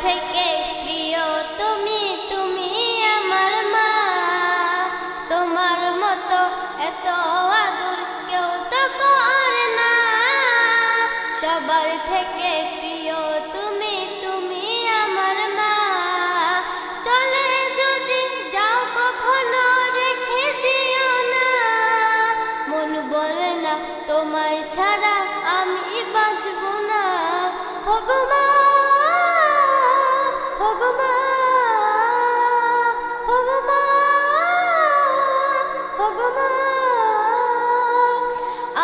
থেকে প্রিয় তুমি, তুমি আমার মা। তোমার মতো এত আদর কেউ তো করে না। সবার থেকে প্রিয় তুমি, তুমি আমার মা। চলে যদি যাও কখনো রেখে যেও না। মন বলে না তোমায় ছাড়া আমি বাঁচব না। ওগো মা, ওগো মা, ওগো মা, ওগো মা।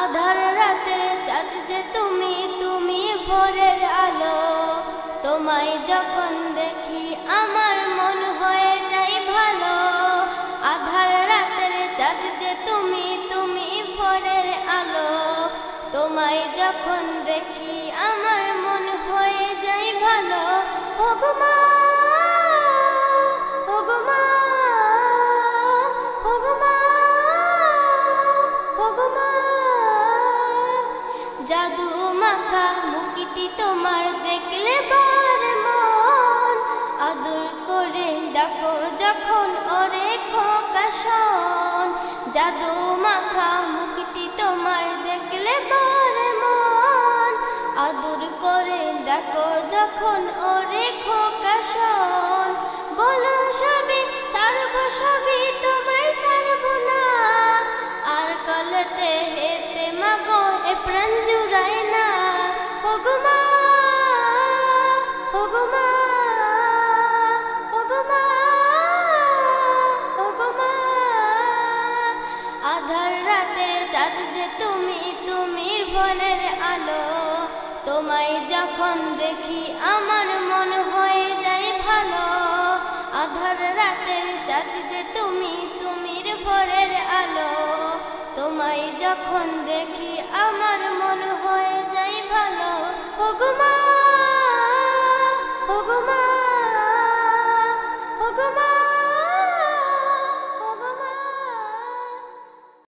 আধার রাতের চাঁদ যে তুমি, তুমি ভোরের আলো। তোমায় যখন দেখি আমার মন হয়ে যায় ভালো। আধার রাতের চাঁদ যে তুমি, তুমি ভোরের আলো। তোমায় যখন দেখি আমার মন হয়ে যায় ভালো। ওগো মা, ওগো মা, ওগো মা, ওগো মা। জাদু মাখা মুখটি তোমার দেখলে বারে মন আদর করে ডাকো যখন ওরে খোকা শোন। জাদু মাখা মুখটি তোমার দেখলে বারে মন আদর করে ডাকো যখন ওরে খোকা শোন। বলো সবই ছাড়বো, সবই তোমায় ছাড়বো না। আর কলতে হেতে মাগো এ প্রাণ জুড়ায় না। ওগো মা, ওগো মা, ওগো মা, ওগো মা। আধার রাতে চাঁদ যে তুমি, তুমি ভোরের আলো। তোমায় যখন দেখি আমার মন হয়ে যায় ভালো। আধার রাতের চাঁদ যে তুমি, তুমি ভোরের আলো। তোমায় যখন দেখি